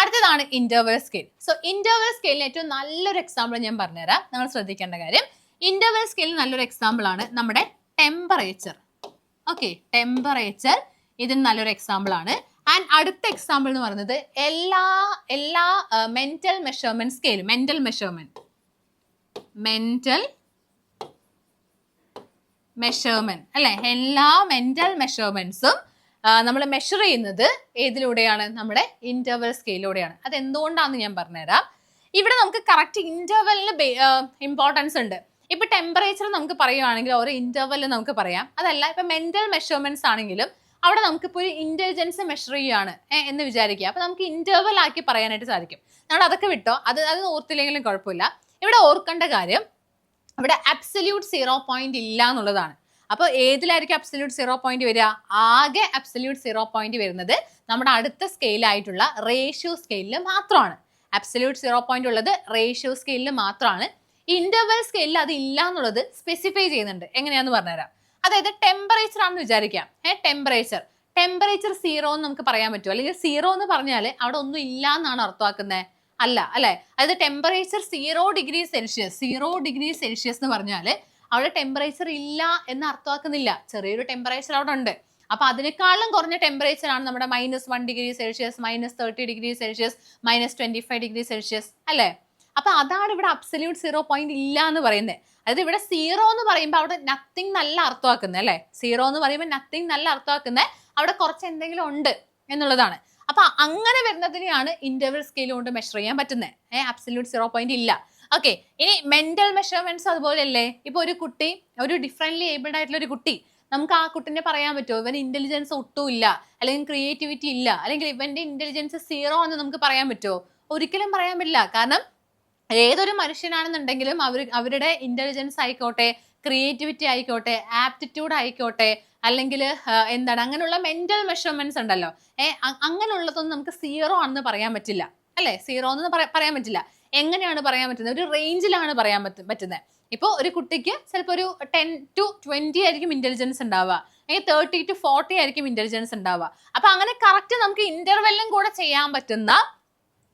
അടുത്തതാണ് ഇന്റർവൽ സ്കെയിൽ. സോ ഇന്റർവൽ സ്കെയിലിന് ഏറ്റവും നല്ലൊരു എക്സാമ്പിൾ ഞാൻ പറഞ്ഞുതരാം. നമ്മൾ ശ്രദ്ധിക്കേണ്ട കാര്യം, ഇന്റർവൽ സ്കെയിലിന് നല്ലൊരു എക്സാമ്പിൾ ആണ് നമ്മുടെ ടെമ്പറേച്ചർ. ഓക്കെ, ടെമ്പറേച്ചർ ഇതിന് നല്ലൊരു എക്സാമ്പിൾ ആണ്. ആൻഡ് അടുത്ത എക്സാമ്പിൾ എന്ന് പറയുന്നത് എല്ലാ mental measurement scale, mental measurement അല്ലെ, എല്ലാ മെന്റൽ മെഷർമെന്റ്സും നമ്മൾ മെഷർ ചെയ്യുന്നത് ഏതിലൂടെയാണ്? നമ്മുടെ ഇന്റർവൽ സ്കെയിലൂടെയാണ്. അത് എന്തുകൊണ്ടാണെന്ന് ഞാൻ പറഞ്ഞുതരാം. ഇവിടെ നമുക്ക് കറക്റ്റ് ഇന്റർവെലിന് ഇമ്പോർട്ടൻസ് ഉണ്ട്. ഇപ്പൊ ടെമ്പറേച്ചർ നമുക്ക് പറയുവാണെങ്കിൽ ഓരോ ഇന്റർവെല്ലിൽ നമുക്ക് പറയാം. അതല്ല, ഇപ്പൊ മെന്റൽ മെഷർമെന്റ്സ് ആണെങ്കിലും അവിടെ നമുക്കിപ്പോൾ ഒരു ഇന്റലിജൻസ് മെഷർ ചെയ്യുകയാണ് എന്ന് വിചാരിക്കുക. അപ്പൊ നമുക്ക് ഇന്റർവെൽ ആക്കി പറയാനായിട്ട് സാധിക്കും. നമ്മൾ അതൊക്കെ വിട്ടോ, അത് ഓർത്തില്ലെങ്കിലും കുഴപ്പമില്ല. ഇവിടെ ഓർക്കേണ്ട കാര്യം, ഇവിടെ അബ്സല്യൂട്ട് 0 പോയിന്റ് ഇല്ല എന്നുള്ളതാണ്. അപ്പോൾ ഏതിലായിരിക്കും അബ്സല്യൂട്ട് 0 പോയിന്റ് വരിക? ആകെ അബ്സല്യൂട്ട് 0 പോയിന്റ് വരുന്നത് നമ്മുടെ അടുത്ത സ്കെയിലായിട്ടുള്ള റേഷ്യോ സ്കെയിലിൽ മാത്രമാണ്. അബ്സല്യൂട്ട് 0 പോയിന്റ് ഉള്ളത് റേഷ്യോ സ്കെയിലിൽ മാത്രമാണ്. ഇന്റർവെൽ സ്കെയിലിൽ അത് ഇല്ല എന്നുള്ളത് സ്പെസിഫൈ ചെയ്യുന്നുണ്ട്. എങ്ങനെയാന്ന് പറഞ്ഞുതരാം. അതായത് ടെമ്പറേച്ചർ ആണെന്ന് വിചാരിക്കാം. ടെമ്പറേച്ചർ 0 എന്ന് നമുക്ക് പറയാൻ പറ്റുമോ? അല്ലെങ്കിൽ 0 എന്ന് പറഞ്ഞാൽ അവിടെ ഒന്നും ഇല്ല എന്നാണ് അർത്ഥമാക്കുന്നത്? അല്ല, അല്ലെ? അതായത് ടെമ്പറേച്ചർ 0 ഡിഗ്രി സെൽഷ്യസ് എന്ന് പറഞ്ഞാൽ അവിടെ ടെമ്പറേച്ചർ ഇല്ല എന്ന് അർത്ഥമാക്കുന്നില്ല. ചെറിയൊരു ടെമ്പറേച്ചർ അവിടെ ഉണ്ട്. അപ്പൊ അതിനേക്കാളും കുറഞ്ഞ ടെമ്പറേച്ചർ ആണ് നമ്മുടെ -1 degree Celsius, -30 degree Celsius, -25 degree Celsius, അല്ലെ? അപ്പൊ അതാണ് ഇവിടെ അബ്സല്യൂട്ട് 0 പോയിന്റ് ഇല്ല എന്ന് പറയുന്നത്. അതായത് ഇവിടെ 0 എന്ന് പറയുമ്പോൾ അവിടെ നത്തിങ് നല്ല അർത്ഥമാക്കുന്നത്, അല്ലെ? 0 എന്ന് പറയുമ്പോൾ നത്തിങ് നല്ല അർത്ഥമാക്കുന്നത് അവിടെ കുറച്ച് എന്തെങ്കിലും ഉണ്ട് എന്നുള്ളതാണ്. അപ്പൊ അങ്ങനെ വരുന്നതിനെയാണ് ഇന്റർവൽ സ്കെയിൽ കൊണ്ട് മെഷർ ചെയ്യാൻ പറ്റുന്നത്. അബ്സല്യൂട്ട് 0 പോയിന്റ് ഇല്ല. ഓക്കെ, ഇനി മെന്റൽ മെഷർമെന്റ്സ് അതുപോലെ അല്ലേ? ഇപ്പൊ ഒരു കുട്ടി, ഒരു ഡിഫറെന്റ്ലി ഏബിൾഡ് ആയിട്ടുള്ള ഒരു കുട്ടി, നമുക്ക് ആ കുട്ടിനെ പറയാൻ പറ്റുമോ ഇവന് ഇന്റലിജൻസ് ഒട്ടും ഇല്ല, അല്ലെങ്കിൽ ക്രിയേറ്റിവിറ്റി ഇല്ല, അല്ലെങ്കിൽ ഇവന്റെ ഇന്റലിജൻസ് 0 എന്ന് നമുക്ക് പറയാൻ പറ്റുമോ? ഒരിക്കലും പറയാൻ പറ്റില്ല. കാരണം ഏതൊരു മനുഷ്യനാണെന്നുണ്ടെങ്കിലും അവരുടെ ഇന്റലിജൻസ് ആയിക്കോട്ടെ, ക്രിയേറ്റിവിറ്റി ആയിക്കോട്ടെ, ആപ്റ്റിറ്റ്യൂഡ് ആയിക്കോട്ടെ, അല്ലെങ്കിൽ എന്താണ് അങ്ങനെയുള്ള മെന്റൽ മെഷർമെന്റ്സ് ഉണ്ടല്ലോ, അങ്ങനെയുള്ളതൊന്നും നമുക്ക് 0 ആണെന്ന് പറയാൻ പറ്റില്ല, അല്ലെ? 0 എന്ന് പറയാൻ പറ്റില്ല. എങ്ങനെയാണ് പറയാൻ പറ്റുന്നത്? ഒരു റേഞ്ചിലാണ് പറയാൻ പറ്റുന്നത്. ഇപ്പോൾ ഒരു കുട്ടിക്ക് ചിലപ്പോൾ ഒരു 10 to 20 ആയിരിക്കും ഇന്റലിജൻസ് ഉണ്ടാവുക, അല്ലെങ്കിൽ 30 to 40 ആയിരിക്കും ഇന്റലിജൻസ് ഉണ്ടാവുക. അപ്പൊ അങ്ങനെ കറക്റ്റ് നമുക്ക് ഇന്റർവെല്ലും കൂടെ ചെയ്യാൻ പറ്റുന്ന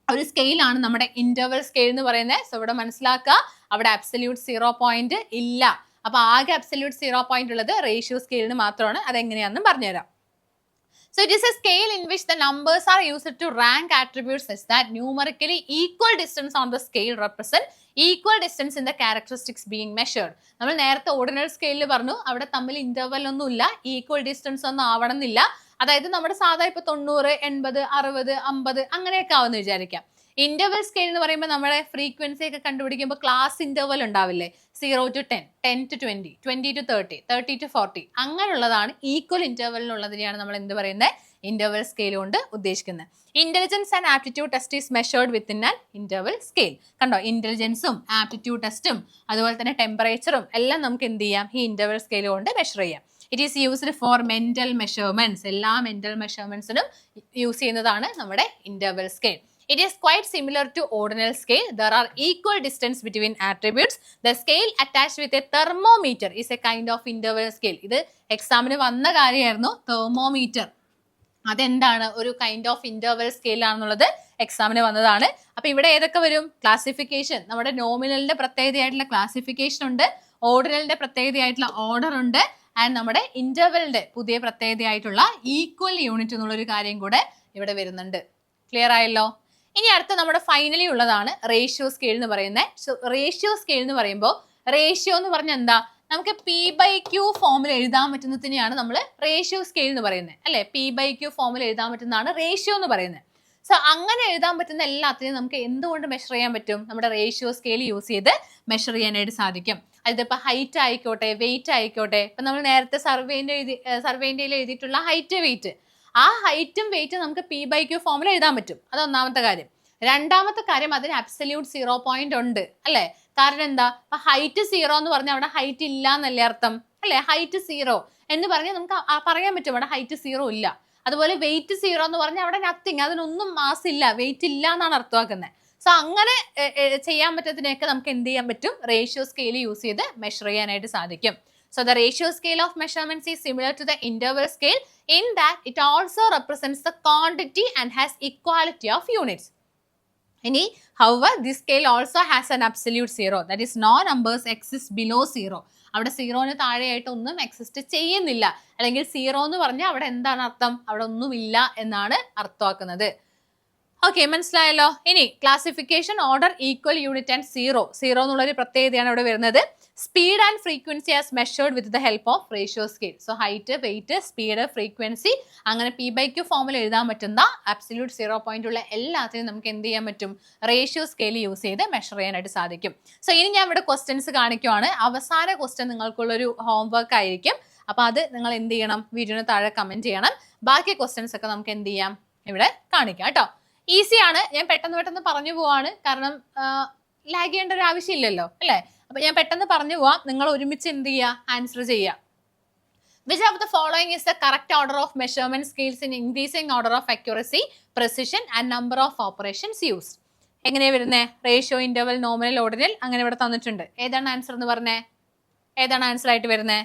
ഒരു സ്കെയിലാണ് നമ്മുടെ ഇന്റർവെൽ സ്കെയിൽ എന്ന് പറയുന്നത്. സോ ഇവിടെ മനസ്സിലാക്കുക, അവിടെ അബ്സല്യൂട്ട് 0 പോയിന്റ് ഇല്ല. അപ്പൊ ആകെ അബ്സല്യൂട്ട് 0 പോയിന്റ് ഉള്ളത് റേഷ്യോ സ്കെയിലിന് മാത്രമാണ്. അതെങ്ങനെയാണെന്ന് പറഞ്ഞുതരാം. So it is a scale in which the numbers are used to rank attributes such that numerically equal distance on the scale represent equal distance in the characteristics being measured. നമ്മൾ നേരത്തെ ഓർഡിനൽ സ്കെയിലിൽ പറഞ്ഞു അവിടെ തമ്മിൽ ഇന്റർവെൽ ഒന്നും ഇല്ല, ഈക്വൽ ഡിസ്റ്റൻസ് ഒന്നും ആവണമെന്നില്ല. അതായത് നമ്മുടെ സാധാരണ ഇപ്പൊ 90, 80, 60, 50 അങ്ങനെയൊക്കെ ആവുമെന്ന് വിചാരിക്കാം. ഇന്റർവെൽ സ്കെയിൽ എന്ന് പറയുമ്പോൾ നമ്മുടെ ഫ്രീക്വൻസി ഒക്കെ കണ്ടുപിടിക്കുമ്പോൾ ക്ലാസ് ഇന്റർവെൽ ഉണ്ടാവില്ലേ? 0 to 10, 10 to 20, 20 to 30, 30 to 40 അങ്ങനെയുള്ളതാണ്. Equal ഇന്റർവെലിനുള്ളതിനെയാണ് നമ്മൾ എന്ത് പറയുന്നത്? ഇന്റർവെൽ സ്കെയിൽ കൊണ്ട് ഉദ്ദേശിക്കുന്നത്. Intelligence and aptitude test is measured within an interval scale. കണ്ടോ, ഇന്റലിജൻസും ആപ്റ്റിറ്റ്യൂഡ് ടെസ്റ്റും അതുപോലെ തന്നെ ടെമ്പറേച്ചറും എല്ലാം നമുക്ക് എന്ത് ചെയ്യാം? ഈ ഇന്റർവെൽ സ്കെയിൽ കൊണ്ട് മെഷർ ചെയ്യാം. It is used for mental measurements. എല്ലാ മെന്റൽ മെഷർമെന്റ്സിനും യൂസ് ചെയ്യുന്നതാണ് നമ്മുടെ interval scale. It is quite similar to ordinal scale. There are equal distance between attributes. The scale attached with a thermometer is a kind of interval scale. ഇത് എക്സാമിന് വന്ന കാര്യമായിരുന്നു, തെർമോമീറ്റർ. അതെന്താണ്? ഒരു കൈൻഡ് ഓഫ് ഇന്റർവെൽ സ്കെയിൽ ആണെന്നുള്ളത് എക്സാമിന് വന്നതാണ്. അപ്പൊ ഇവിടെ ഏതൊക്കെ വരും? ക്ലാസിഫിക്കേഷൻ, നമ്മുടെ നോമിനലിന്റെ പ്രത്യേകതയായിട്ടുള്ള ക്ലാസിഫിക്കേഷൻ ഉണ്ട്, ഓർഡിനലിന്റെ പ്രത്യേകതയായിട്ടുള്ള ഓർഡർ ഉണ്ട്, ആൻഡ് നമ്മുടെ ഇന്റർവെലിന്റെ പുതിയ പ്രത്യേകതയായിട്ടുള്ള ഈക്വൽ യൂണിറ്റ് എന്നുള്ളൊരു കാര്യം കൂടെ ഇവിടെ വരുന്നുണ്ട്. ക്ലിയർ ആയല്ലോ? ഇനി അടുത്ത നമ്മുടെ ഫൈനലി ഉള്ളതാണ് റേഷ്യോ സ്കെയിൽ എന്ന് പറയുന്നത്. റേഷ്യോ സ്കെയിൽ എന്ന് പറയുമ്പോൾ റേഷ്യോ എന്ന് പറഞ്ഞാൽ എന്താ? നമുക്ക് P/Q ഫോമിൽ എഴുതാൻ പറ്റുന്നതിനെയാണ് നമ്മൾ റേഷ്യോ സ്കെയിൽ എന്ന് പറയുന്നത്, അല്ലെ? P/Q ഫോമിൽ എഴുതാൻ പറ്റുന്നതാണ് റേഷ്യോ എന്ന് പറയുന്നത്. സോ അങ്ങനെ എഴുതാൻ പറ്റുന്ന എല്ലാത്തിനെയും നമുക്ക് എന്തുകൊണ്ട് മെഷർ ചെയ്യാൻ പറ്റും? നമ്മുടെ റേഷ്യോ സ്കെയിൽ യൂസ് ചെയ്ത് മെഷർ ചെയ്യാനായിട്ട് സാധിക്കും. അതിപ്പോ ഹൈറ്റ് ആയിക്കോട്ടെ, വെയിറ്റ് ആയിക്കോട്ടെ. ഇപ്പൊ നമ്മൾ നേരത്തെ സർവേന്റെ എഴുതിയിട്ടുള്ള ഹൈറ്റ്, വെയിറ്റ്, ആ ഹൈറ്റും വെയിറ്റും നമുക്ക് P/Q ഫോമിൽ എഴുതാൻ പറ്റും. അത് ഒന്നാമത്തെ കാര്യം. രണ്ടാമത്തെ കാര്യം, അതിന് അബ്സല്യൂട്ട് 0 പോയിന്റ് ഉണ്ട്, അല്ലെ? കാരണം എന്താ? ഹൈറ്റ് 0 എന്ന് പറഞ്ഞാൽ അവിടെ ഹൈറ്റ് ഇല്ല എന്നല്ലേ അർത്ഥം, അല്ലെ? ഹൈറ്റ് 0 എന്ന് പറഞ്ഞാൽ നമുക്ക് പറയാൻ പറ്റും അവിടെ ഹൈറ്റ് 0 ഇല്ല. അതുപോലെ വെയിറ്റ് 0 എന്ന് പറഞ്ഞാൽ അവിടെ നത്തിങ്, അതിനൊന്നും മാസ് ഇല്ല, വെയിറ്റ് ഇല്ല എന്നാണ് അർത്ഥമാക്കുന്നത്. സോ അങ്ങനെ ചെയ്യാൻ പറ്റത്തിനൊക്കെ നമുക്ക് എന്ത് ചെയ്യാൻ പറ്റും, റേഷ്യോ സ്കെയിൽ യൂസ് ചെയ്ത് മെഷർ ചെയ്യാനായിട്ട് സാധിക്കും. So the ratio scale of measurements is similar to the interval scale in that it also represents the quantity and has equality of units. However, this scale also has an absolute zero, that is no numbers exist below zero. അവിടെ സീറോന് താഴെയായിട്ട് ഒന്നും എക്സിസ്റ്റ് ചെയ്യുന്നില്ല, അല്ലെങ്കിൽ സീറോ എന്ന് പറഞ്ഞാൽ അവിടെ എന്താണ് അർത്ഥം, അവിടെ ഒന്നുമില്ല എന്നാണ് അർത്ഥമാക്കുന്നത്. ഓക്കെ, മനസ്സിലായല്ലോ. ഇനി classification order equal unit and zero. Zero എന്നുള്ളൊരു പ്രത്യേകതയാണ് ഇവിടെ വരുന്നത്. Speed and frequency as measured with the help of ratio scale. So height, weight, speed, frequency, അങ്ങനെ P/Q ഫോമിൽ എഴുതാൻ പറ്റുന്ന അബ്സല്യൂട്ട് 0 പോയിന്റ് ഉള്ള എല്ലാത്തിനും നമുക്ക് എന്ത് ചെയ്യാൻ പറ്റും, റേഷ്യോ സ്കെയിൽ യൂസ് ചെയ്ത് മെഷർ ചെയ്യാനായിട്ട് സാധിക്കും. സോ ഇനി ഞാൻ ഇവിടെ ക്വസ്റ്റ്യൻസ് കാണിക്കുവാണ്. അവസാന ക്വസ്റ്റ്യൻ നിങ്ങൾക്കുള്ളൊരു ഹോംവർക്ക് ആയിരിക്കും. അപ്പോൾ അത് നിങ്ങൾ എന്ത് ചെയ്യണം, വീഡിയോന് താഴെ കമന്റ് ചെയ്യണം. ബാക്കി ക്വസ്റ്റ്യൻസ് ഒക്കെ നമുക്ക് എന്ത് ചെയ്യാം, ഇവിടെ കാണിക്കാം കേട്ടോ. ഈസിയാണ്, ഞാൻ പെട്ടെന്ന് പറഞ്ഞു പോവാണ്, കാരണം ലാഗ് ചെയ്യേണ്ട ഒരു ആവശ്യമില്ലല്ലോ അല്ലേ. അപ്പൊ ഞാൻ പെട്ടെന്ന് പറഞ്ഞു പോവാം, നിങ്ങൾ ഒരുമിച്ച് എന്ത് ചെയ്യുക, ആൻസർ ചെയ്യുക. Which of the following is the correct order of measurement scales in increasing order of accuracy, precision and number of operations used? എങ്ങനെയാ വരുന്നേ, റേഷ്യോ, ഇന്റർവൽ, നോമിനൽ, ഓർഡിനൽ, അങ്ങനെ ഇവിടെ തന്നിട്ടുണ്ട്. ഏതാണ് ആൻസർ എന്ന് പറഞ്ഞേ, ഏതാണ് ആൻസർ ആയിട്ട് വരുന്നേ,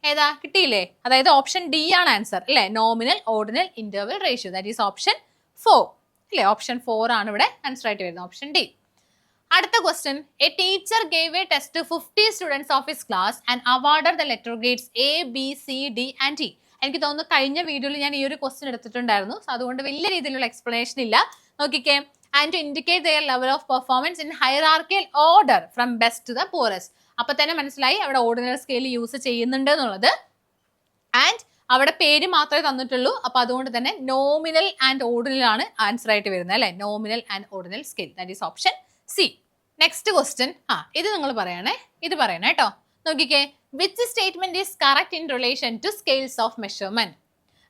ഏതാ കിട്ടിയില്ലേ? അതായത് ഓപ്ഷൻ ഡി ആണ് ആൻസർ അല്ലേ, nominal, ordinal, interval, ratio. That is option 4 അല്ലേ. ഓപ്ഷൻ 4 ആണ് ഇവിടെ ആൻസർ ആയിട്ട് വരുന്നത്, ഓപ്ഷൻ ഡി. അടുത്ത question, a teacher gave a test to 50 students of his class and awarded the letter grades A, B, C, D and E. എനിക്ക് തോന്നുന്നു കഴിഞ്ഞ വീഡിയോയിൽ ഞാൻ ഈ ഒരു ക്വസ്റ്റ്യൻ എടുത്തിട്ടുണ്ടായിരുന്നു. സോ അതുകൊണ്ട് വലിയ രീതിയിലുള്ള എക്സ്പ്ലനേഷൻ ഇല്ല. നോക്കിക്കേ, and to indicate their level of performance in hierarchical order from best to the poorest. അപ്പൊ തന്നെ മനസ്സിലായി അവിടെ ഓർഡിനൽ സ്കെയിൽ യൂസ് ചെയ്യുന്നുണ്ട് എന്നുള്ളത്. ആൻഡ് അവിടെ പേര് മാത്രമേ തന്നിട്ടുള്ളൂ. അപ്പൊ അതുകൊണ്ട് തന്നെ നോമിനൽ ആൻഡ് ഓർഡിനൽ ആണ് ആൻസർ ആയിട്ട് വരുന്നത് അല്ലെ, nominal and ordinal scale. That is option C. Next question, ഇത് നിങ്ങൾ പറയണേ, ഇത് പറയണേ കേട്ടോ. നോക്കിക്കേ, which statement is correct in relation to scales of measurement?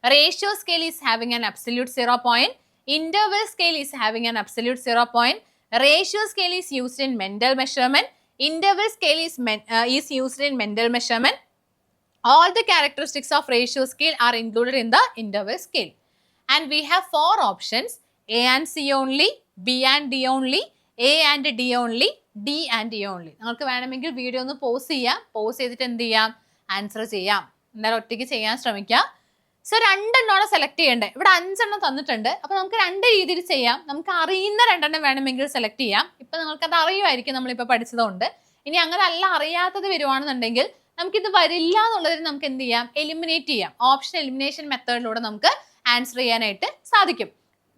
Ratio scale is having an absolute 0 point, interval scale is having an absolute 0 point, ratio scale is used in mental measurement, interval scale is used in mental measurement. All the characteristics of ratio scale are included in the interval scale. And we have 4 options, A and C only, B and D only, A and D only, D and E only. നിങ്ങൾക്ക് വേണമെങ്കിൽ വീഡിയോ ഒന്ന് പോസ് ചെയ്യാം, പോസ് ചെയ്തിട്ട് എന്ത് ചെയ്യാം, ആൻസർ ചെയ്യാം. എന്നാലും ഒറ്റയ്ക്ക് ചെയ്യാൻ ശ്രമിക്കാം. സോ 2 എണ്ണമാണ് സെലക്ട് ചെയ്യേണ്ടത്. ഇവിടെ 5 എണ്ണം തന്നിട്ടുണ്ട്. അപ്പൊ നമുക്ക് 2 രീതിയിൽ ചെയ്യാം. നമുക്ക് അറിയുന്ന 2 എണ്ണം വേണമെങ്കിൽ സെലക്ട് ചെയ്യാം. ഇപ്പൊ നിങ്ങൾക്കത് അറിയുമായിരിക്കും നമ്മളിപ്പോൾ പഠിച്ചതുകൊണ്ട്. ഇനി അങ്ങനെ അല്ല, അറിയാത്തത് വരുവാണെന്നുണ്ടെങ്കിൽ നമുക്കിത് വരില്ല എന്നുള്ളതിന് നമുക്ക് എന്ത് ചെയ്യാം, എലിമിനേറ്റ് ചെയ്യാം. ഓപ്ഷൻ എലിമിനേഷൻ മെത്തേഡിലൂടെ നമുക്ക് ആൻസർ ചെയ്യാനായിട്ട് സാധിക്കും.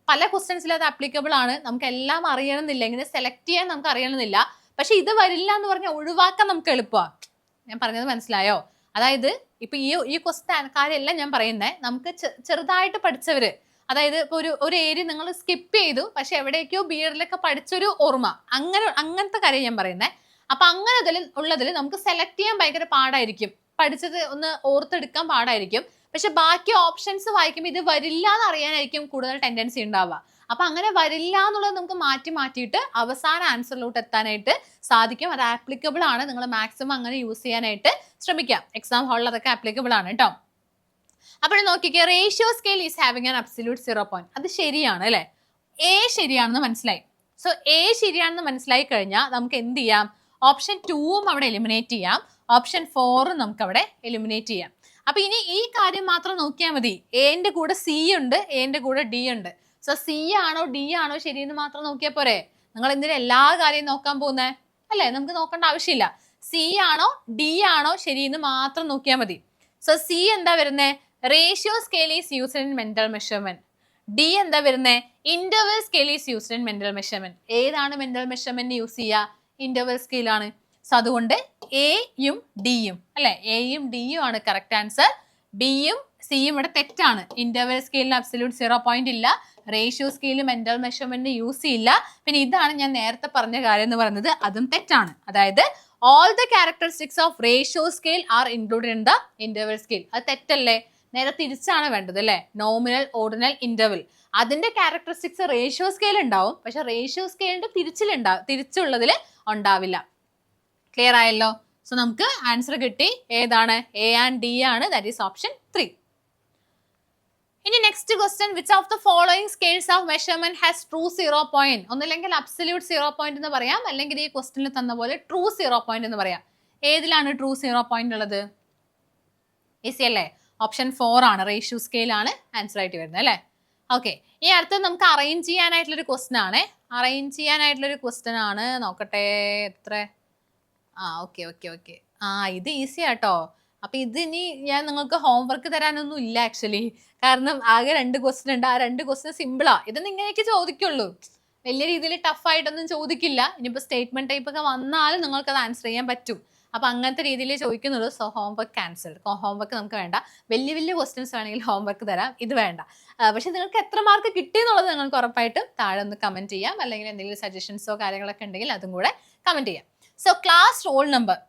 പല ക്വസ്റ്റ്യൻസിൽ അത് ആപ്ലിക്കബിൾ ആണ്. നമുക്ക് എല്ലാം അറിയണമെന്നില്ല, ഇങ്ങനെ സെലക്ട് ചെയ്യാൻ നമുക്ക് അറിയണമെന്നില്ല. പക്ഷെ ഇത് വരില്ല എന്ന് പറഞ്ഞാൽ ഒഴിവാക്കാൻ നമുക്ക് എളുപ്പമാണ്. ഞാൻ പറഞ്ഞത് മനസ്സിലായോ? അതായത് ഇപ്പൊ ഈ ക്വസ്റ്റ്യൻ കാര്യമല്ല ഞാൻ പറയുന്നത്, നമുക്ക് ചെറുതായിട്ട് പഠിച്ചവര്, അതായത് ഇപ്പൊ ഒരു ഏരിയ നിങ്ങൾ സ്കിപ്പ് ചെയ്തു, പക്ഷെ എവിടേക്കോ ബിഎഡിലൊക്കെ പഠിച്ചൊരു ഓർമ്മ, അങ്ങനത്തെ കാര്യം ഞാൻ പറയുന്നത്. അപ്പൊ അങ്ങനെ ഉള്ളതിൽ നമുക്ക് സെലക്ട് ചെയ്യാൻ ഭയങ്കര പാടായിരിക്കും, പഠിച്ചത് ഒന്ന് ഓർത്തെടുക്കാൻ പാടായിരിക്കും. പക്ഷെ ബാക്കി ഓപ്ഷൻസ് വായിക്കുമ്പോൾ ഇത് വരില്ല എന്ന് അറിയാനായിരിക്കും കൂടുതൽ ടെൻഡൻസി ഉണ്ടാവുക. അപ്പൊ അങ്ങനെ വരില്ല എന്നുള്ളത് നമുക്ക് മാറ്റിയിട്ട് അവസാന ആൻസറിലോട്ട് എത്താനായിട്ട് സാധിക്കും. അത് ആപ്ലിക്കബിൾ ആണ്. നിങ്ങൾ മാക്സിമം അങ്ങനെ യൂസ് ചെയ്യാനായിട്ട് ശ്രമിക്കാം. എക്സാം ഹാളിൽ അതൊക്കെ ആപ്ലിക്കബിൾ ആണ് കേട്ടോ. അപ്പോൾ നോക്കിക്കേ, ratio scale is having an absolute 0 point. അത് ശരിയാണ് അല്ലെ, എ ശരിയാണെന്ന് മനസ്സിലായി. സോ എ ശരിയാണെന്ന് മനസ്സിലായി കഴിഞ്ഞാൽ നമുക്ക് എന്ത് ചെയ്യാം, ഓപ്ഷൻ 2ഉം അവിടെ എലിമിനേറ്റ് ചെയ്യാം, ഓപ്ഷൻ 4ഉം നമുക്ക് അവിടെ എലിമിനേറ്റ് ചെയ്യാം. അപ്പൊ ഇനി ഈ കാര്യം മാത്രം നോക്കിയാൽ മതി. എന്റെ കൂടെ സി ഉണ്ട്, എന്റെ കൂടെ ഡി ഉണ്ട്. സോ സി ആണോ ഡി ആണോ ശരിയെന്ന് മാത്രം നോക്കിയാൽ പോരെ. നിങ്ങൾ എന്തിനാ എല്ലാ കാര്യവും നോക്കാൻ പോകുന്നേ അല്ലെ, നമുക്ക് നോക്കേണ്ട ആവശ്യമില്ല. സി ആണോ ഡി ആണോ ശരിയെന്ന് മാത്രം നോക്കിയാൽ മതി. സോ സി എന്താ വരുന്നേ, ratio scale is used in mental measurement. D എന്താ വരുന്നേ, interval scale is used in mental measurement. ഏതാണ് മെന്റൽ മെഷർമെന്റ് യൂസ് ചെയ്യുക, ഇന്റർവൽ സ്കെയിൽ ആണ്. സോ അതുകൊണ്ട് എയും ഡിയും അല്ലെ, എയും ഡിയും ആണ് കറക്റ്റ് ആൻസർ. ബിയും സിയും ഇവിടെ തെറ്റാണ്. ഇന്റർവൽ സ്കെയിലിന് അബ്സല്യൂട്ട് 0 പോയിന്റ് ഇല്ല, റേഷ്യോ സ്കെയിലും മെന്റൽ മെഷർമെന്റ് യൂസ് ചെയ്യില്ല. പിന്നെ ഇതാണ് ഞാൻ നേരത്തെ പറഞ്ഞ കാര്യം എന്ന് പറയുന്നത്, അതും തെറ്റാണ്. അതായത് all the characteristics of ratio scale are included in the interval scale. അത് തെറ്റല്ലേ, നേരെ തിരിച്ചാണ് വേണ്ടത് അല്ലെ. നോമിനൽ, ഓർഡിനൽ, ഇന്റർവൽ, അതിന്റെ ക്യാരക്ടറിസ്റ്റിക്സ് റേഷ്യോ സ്കെയിൽ ഉണ്ടാവും, പക്ഷെ റേഷ്യോ സ്കെയിലിന്റെ തിരിച്ചുള്ളതിൽ ഉണ്ടാവില്ല. ക്ലിയർ ആയല്ലോ? സോ നമുക്ക് ആൻസർ കിട്ടി. ഏതാണ്, എ ആൻഡ് ഡി ആണ്. That is option 3. ഇനി next question, which of the following scales of measurement has true 0 point? ഒന്നില്ലെങ്കിൽ അബ്സല്യൂട്ട് 0 പോയിന്റ് എന്ന് പറയാം, അല്ലെങ്കിൽ ഈ ക്വസ്റ്റ്യനിൽ തന്ന പോലെ ട്രൂ 0 പോയിന്റ് എന്ന് പറയാം. ഏതിലാണ് ട്രൂ 0 പോയിന്റ് ഉള്ളത്? ഈസി അല്ലേ? ഓപ്ഷൻ 4 ആണ്, റേഷ്യോ സ്കെയിൽ ആണ് ആൻസർ ആയിട്ട് വരുന്നത് അല്ലേ. ഓക്കെ, ഇനി അടുത്തത് നമുക്ക് അറേഞ്ച് ചെയ്യാനായിട്ടുള്ളൊരു ക്വസ്റ്റ്യൻ ആണ്. അറേഞ്ച് ചെയ്യാനായിട്ടുള്ളൊരു ക്വസ്റ്റ്യൻ ആണ്, നോക്കട്ടെ എത്ര. ഓക്കെ ഓക്കെ ഓക്കെ, ഇത് ഈസി ആട്ടോ. അപ്പൊ ഇതിനി ഞാൻ നിങ്ങൾക്ക് ഹോംവർക്ക് തരാനൊന്നും ഇല്ല ആക്ച്വലി, കാരണം ആകെ 2 ക്വസ്റ്റ്യൻ ഉണ്ട്. ആ 2 ക്വസ്റ്റ്യൻ സിമ്പിളാ. ഇത് ഇങ്ങനെയൊക്കെ ചോദിക്കുള്ളൂ, വലിയ രീതിയിൽ ടഫ് ആയിട്ടൊന്നും ചോദിക്കില്ല. ഇനിയിപ്പോ സ്റ്റേറ്റ്മെന്റ് ടൈപ്പ് ഒക്കെ വന്നാലും നിങ്ങൾക്ക് അത് ആൻസർ ചെയ്യാൻ പറ്റും. അപ്പൊ അങ്ങനത്തെ രീതിയിൽ ചോദിക്കുന്നുള്ളൂ. So homework cancelled. ഹോംവർക്ക് നമുക്ക് വേണ്ട. വലിയ വലിയ ക്വസ്റ്റ്യൻസ് വേണമെങ്കിൽ ഹോംവർക്ക് തരാം, ഇത് വേണ്ട. പക്ഷെ നിങ്ങൾക്ക് എത്ര മാർക്ക് കിട്ടി എന്നുള്ളത് നിങ്ങൾക്ക് ഉറപ്പായിട്ടും താഴെ ഒന്ന് കമന്റ് ചെയ്യാം, അല്ലെങ്കിൽ എന്തെങ്കിലും സജഷൻസോ കാര്യങ്ങളൊക്കെ ഉണ്ടെങ്കിൽ അതും കൂടെ കമന്റ് ചെയ്യാം. So class roll number,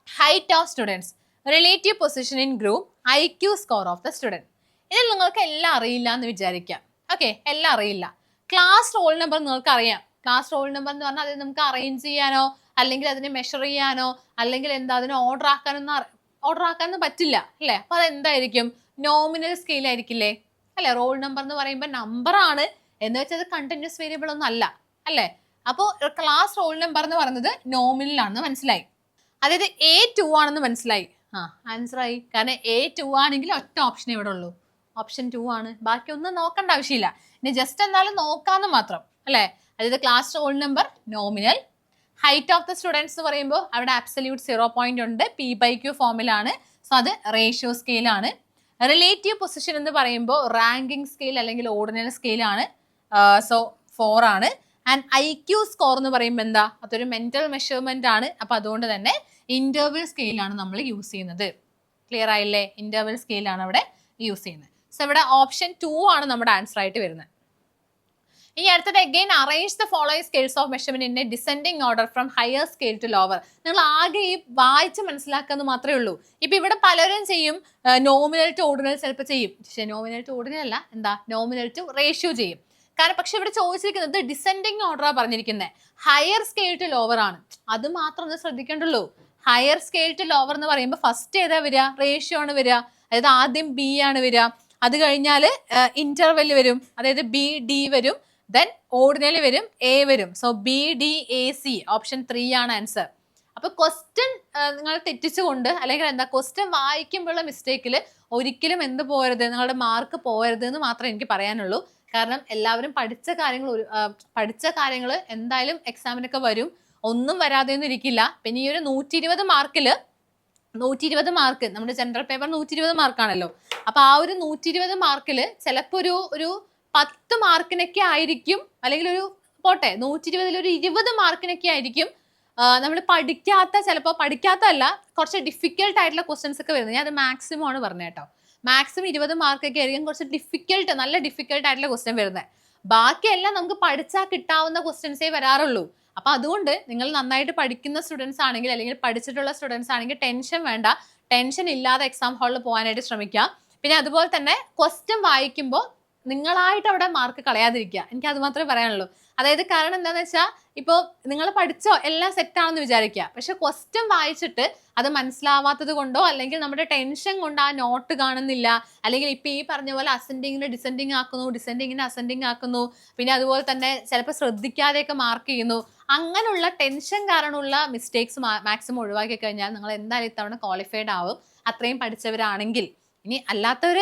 height of students, relative position in group, IQ score of the student. ഇതിൽ നിങ്ങൾക്ക് എല്ലാം അറിയില്ല എന്ന് വിചാരിക്കാം. ഓക്കെ, എല്ലാം അറിയില്ല. ക്ലാസ് റോൾ നമ്പർ നിങ്ങൾക്ക് അറിയാം. ക്ലാസ് റോൾ നമ്പർ എന്ന് പറഞ്ഞാൽ അത് നമുക്ക് അറേഞ്ച് ചെയ്യാനോ അല്ലെങ്കിൽ അതിനെ മെഷർ ചെയ്യാനോ അല്ലെങ്കിൽ എന്താ അതിനെ ഓർഡർ ആക്കാനൊന്നും പറ്റില്ല അല്ലേ. അപ്പൊ അതെന്തായിരിക്കും? നോമിനൽ സ്കെയിൽ ആയിരിക്കില്ലേ അല്ലെ. റോൾ നമ്പർ എന്ന് പറയുമ്പോൾ നമ്പർ ആണ്, എന്ന് വെച്ചാൽ അത് കണ്ടിന്യൂസ് വേരിയബിൾ ഒന്നും അല്ല അല്ലേ. അപ്പോൾ ക്ലാസ് റോൾ നമ്പർ എന്ന് പറയുന്നത് നോമിനൽ ആണെന്ന് മനസ്സിലായി. അതായത് A2 ആണെന്ന് മനസ്സിലായി. ആൻസർ ആയി. കാരണം A2 ആണെങ്കിൽ ഒറ്റ ഓപ്ഷൻ ഇവിടെ ഉള്ളൂ, ഓപ്ഷൻ 2 ആണ്. ബാക്കി ഒന്നും നോക്കേണ്ട ആവശ്യമില്ല. ഇനി ജസ്റ്റ് എന്നാലും നോക്കാന്ന് മാത്രം അല്ലെ. അതായത് class roll number nominal, height of the students എന്ന് പറയുമ്പോൾ അവിടെ അബ്സല്യൂട്ട് 0 പോയിന്റ് ഉണ്ട്, P/Q ഫോമിലാണ്. സോ അത് റേഷ്യോ സ്കെയിൽ ആണ്. റിലേറ്റീവ് പൊസിഷൻ എന്ന് പറയുമ്പോൾ റാങ്കിങ് സ്കെയിൽ അല്ലെങ്കിൽ ഓർഡിനൽ സ്കെയിൽ ആണ്. സോ 4 ആണ്. ആൻഡ് IQ സ്കോർ എന്ന് പറയുമ്പോൾ എന്താ? അതൊരു മെന്റൽ മെഷർമെന്റ് ആണ്. അപ്പൊ അതുകൊണ്ട് തന്നെ ഇന്റർവൽ സ്കെയിലാണ് നമ്മൾ യൂസ് ചെയ്യുന്നത്. ക്ലിയർ ആയില്ലേ? ഇന്റർവൽ സ്കെയിലാണ് അവിടെ യൂസ് ചെയ്യുന്നത്. സോ ഇവിടെ ഓപ്ഷൻ 2 ആണ് നമ്മുടെ ആൻസർ ആയിട്ട് വരുന്നത്. ഇനി അടുത്തത് again arrange the following scales of measurement in a descending order from higher scale to lower. നിങ്ങൾ ആകെ ഈ വായിച്ച് മനസ്സിലാക്കാന്ന് മാത്രമേ ഉള്ളൂ. ഇപ്പൊ ഇവിടെ പലരും ചെയ്യും നോമിനൽ ടു ഓർഡിനൽ ചിലപ്പോൾ ചെയ്യും. പക്ഷെ നോമിനൽ ടു ഓർഡിനൽ അല്ല, എന്താ നോമിനൽ ടു റേഷ്യോ ചെയ്യും. കാരണം പക്ഷെ ഇവിടെ ചോദിച്ചിരിക്കുന്നത് ഡിസെൻഡിങ് ഓർഡറാണ് പറഞ്ഞിരിക്കുന്നത്, ഹയർ സ്കെയിൽ ടു ലോവർ ആണ്. അത് മാത്രം ഒന്ന് ശ്രദ്ധിക്കേണ്ടുള്ളൂ. ഹയർ സ്കെയിൽ ടു ലോവർ എന്ന് പറയുമ്പോൾ ഫസ്റ്റ് ഏതാ വരിക? റേഷ്യോ ആണ് വരിക. അതായത് ആദ്യം B ആണ് വരിക, അത് കഴിഞ്ഞാൽ ഇന്റർവെൽ വരും, അതായത് BD വരും, ദെൻ ഓർഡിനൽ വരും, A വരും. സോ BDAC ഓപ്ഷൻ 3 ആണ് ആൻസർ. അപ്പൊ ക്വസ്റ്റ്യൻ നിങ്ങൾ തെറ്റിച്ചുകൊണ്ട് അല്ലെങ്കിൽ എന്താ ക്വസ്റ്റ്യൻ വായിക്കുമ്പോഴുള്ള മിസ്റ്റേക്കിൽ ഒരിക്കലും എന്ത് പോകരുത്, നിങ്ങളുടെ മാർക്ക് പോകരുത് എന്ന് മാത്രമേ എനിക്ക് പറയാനുള്ളൂ. കാരണം എല്ലാവരും പഠിച്ച കാര്യങ്ങൾ എന്തായാലും എക്സാമിനൊക്കെ വരും, ഒന്നും വരാതെ ഒന്നും ഇരിക്കില്ല. പിന്നെ ഈ ഒരു 120 മാർക്കിൽ 120 മാർക്ക് നമ്മുടെ ജനറൽ പേപ്പർ 120 മാർക്കാണല്ലോ. അപ്പൊ ആ ഒരു 120 മാർക്കിൽ ചിലപ്പോൾ ഒരു 10 മാർക്കിനൊക്കെ ആയിരിക്കും, അല്ലെങ്കിൽ ഒരു പോട്ടെ 120 ഒരു 20 മാർക്കിനൊക്കെ ആയിരിക്കും നമ്മൾ ചിലപ്പോൾ പഠിക്കാത്തല്ല, കുറച്ച് ഡിഫിക്കൽട്ട് ആയിട്ടുള്ള ക്വസ്റ്റ്യൻസ് ഒക്കെ വരുന്നത്. ഞാൻ അത് മാക്സിമം ആണ് പറഞ്ഞത് കേട്ടോ. മാക്സിമം 20 മാർക്കൊക്കെ ആയിരിക്കും കുറച്ച് നല്ല ഡിഫിക്കൽട്ട് ആയിട്ടുള്ള ക്വസ്റ്റ്യൻ വരുന്നത്. ബാക്കിയെല്ലാം നമുക്ക് പഠിച്ചാൽ കിട്ടാവുന്ന ക്വസ്റ്റ്യൻസേ വരാറുള്ളൂ. അപ്പൊ അതുകൊണ്ട് നിങ്ങൾ നന്നായിട്ട് പഠിക്കുന്ന സ്റ്റുഡൻസ് ആണെങ്കിൽ അല്ലെങ്കിൽ പഠിച്ചിട്ടുള്ള സ്റ്റുഡൻസ് ആണെങ്കിൽ ടെൻഷൻ വേണ്ട, ടെൻഷൻ ഇല്ലാതെ എക്സാം ഹാളിൽ പോകാനായിട്ട് ശ്രമിക്കാം. പിന്നെ അതുപോലെ തന്നെ ക്വസ്റ്റ്യൻ വായിക്കുമ്പോൾ നിങ്ങളായിട്ട് അവിടെ മാർക്ക് കളയാതിരിക്കുക, എനിക്ക് അത് മാത്രമേ പറയാനുള്ളൂ. അതായത് കാരണം എന്താണെന്ന് വെച്ചാൽ ഇപ്പോൾ നിങ്ങൾ പഠിച്ചോ എല്ലാം സെറ്റാണെന്ന് വിചാരിക്കുക, പക്ഷെ ക്വസ്റ്റ്യൻ വായിച്ചിട്ട് അത് മനസ്സിലാവാത്തത് കൊണ്ടോ അല്ലെങ്കിൽ നമ്മുടെ ടെൻഷൻ കൊണ്ട് ആ നോട്ട് കാണുന്നില്ല, അല്ലെങ്കിൽ ഇപ്പൊ ഈ പറഞ്ഞ പോലെ അസെൻഡിങ്ങിന് ഡിസെൻഡിങ് ആക്കുന്നു, ഡിസെൻഡിങ്ങിന് അസെൻഡിങ് ആക്കുന്നു, പിന്നെ അതുപോലെ തന്നെ ചിലപ്പോൾ ശ്രദ്ധിക്കാതെയൊക്കെ മാർക്ക് ചെയ്യുന്നു. അങ്ങനെയുള്ള ടെൻഷൻ കാരണമുള്ള മിസ്റ്റേക്സ് മാക്സിമം ഒഴിവാക്കി കഴിഞ്ഞാൽ നിങ്ങൾ എന്തായാലും ഇത്തവണ ക്വാളിഫൈഡ് ആവും, അത്രയും പഠിച്ചവരാണെങ്കിൽ. ഇനി അല്ലാത്തവർ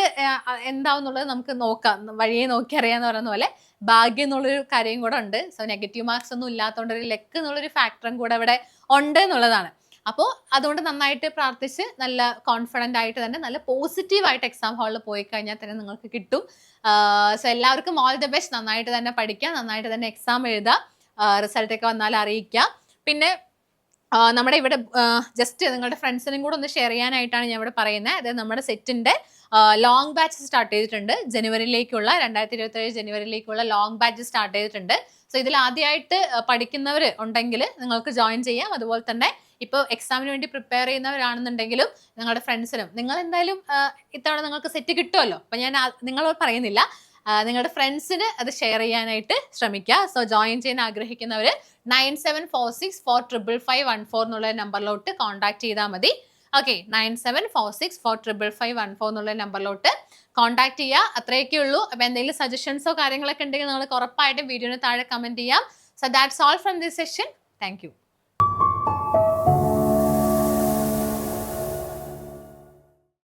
എന്താവുന്നുള്ളത് നമുക്ക് നോക്കാം, വഴിയെ നോക്കി അറിയാന്ന് പറയുന്ന പോലെ ഭാഗ്യം എന്നുള്ളൊരു കാര്യം കൂടെ ഉണ്ട്. സോ നെഗറ്റീവ് മാർക്സ് ഒന്നും ഇല്ലാത്തതുകൊണ്ട് ഒരു ലക്ക് എന്നുള്ളൊരു ഫാക്ടറും കൂടെ ഇവിടെ ഉണ്ട് എന്നുള്ളതാണ്. അപ്പോൾ അതുകൊണ്ട് നന്നായിട്ട് പ്രാർത്ഥിച്ച് നല്ല കോൺഫിഡൻ്റ് ആയിട്ട് തന്നെ നല്ല പോസിറ്റീവായിട്ട് എക്സാം ഹാളിൽ പോയി കഴിഞ്ഞാൽ തന്നെ നിങ്ങൾക്ക് കിട്ടും. സോ എല്ലാവർക്കും ഓൾ ദി ബെസ്റ്റ്. നന്നായിട്ട് തന്നെ പഠിക്കുക, നന്നായിട്ട് തന്നെ എക്സാം എഴുതുക, റിസൾട്ടൊക്കെ വന്നാൽ അറിയിക്കുക. പിന്നെ നമ്മുടെ ഇവിടെ ജസ്റ്റ് നിങ്ങളുടെ ഫ്രണ്ട്സിനും കൂടെ ഒന്ന് ഷെയർ ചെയ്യാനായിട്ടാണ് ഞാൻ ഇവിടെ പറയുന്നത്. അതായത് നമ്മുടെ സെറ്റിന്റെ ലോങ് ബാച്ച് സ്റ്റാർട്ട് ചെയ്തിട്ടുണ്ട്. ജനുവരിയിലേക്കുള്ള 2027 ജനുവരിയിലേക്കുള്ള ലോങ് ബാച്ച് സ്റ്റാർട്ട് ചെയ്തിട്ടുണ്ട്. സോ ഇതിൽ ആദ്യമായിട്ട് പഠിക്കുന്നവർ ഉണ്ടെങ്കിൽ നിങ്ങൾക്ക് ജോയിൻ ചെയ്യാം. അതുപോലെ തന്നെ ഇപ്പോൾ എക്സാമിന് വേണ്ടി പ്രിപ്പയർ ചെയ്യുന്നവരാണെന്നുണ്ടെങ്കിലും നിങ്ങളുടെ ഫ്രണ്ട്സിനും, നിങ്ങൾ എന്തായാലും ഇത്തവണ നിങ്ങൾക്ക് സെറ്റ് കിട്ടുമല്ലോ, അപ്പം ഞാൻ നിങ്ങളോട് പറയുന്നില്ല, നിങ്ങളുടെ ഫ്രണ്ട്സിന് അത് ഷെയർ ചെയ്യാനായിട്ട് ശ്രമിക്കുക. സോ ജോയിൻ ചെയ്യാൻ ആഗ്രഹിക്കുന്നവർ 9746455514 എന്നുള്ള നമ്പറിലോട്ട് കോൺടാക്ട് ചെയ്താൽ മതി. ഓക്കെ, 9746455514 എന്നുള്ള നമ്പറിലോട്ട് കോൺടാക്ട് ചെയ്യുക. അത്രയൊക്കെ ഉള്ളൂ. അപ്പോൾ എന്തെങ്കിലും സജഷൻസോ കാര്യങ്ങളൊക്കെ ഉണ്ടെങ്കിൽ നിങ്ങൾക്ക് ഉറപ്പായിട്ടും വീഡിയോന് താഴെ കമന്റ് ചെയ്യാം. So that's all from this session. Thank you.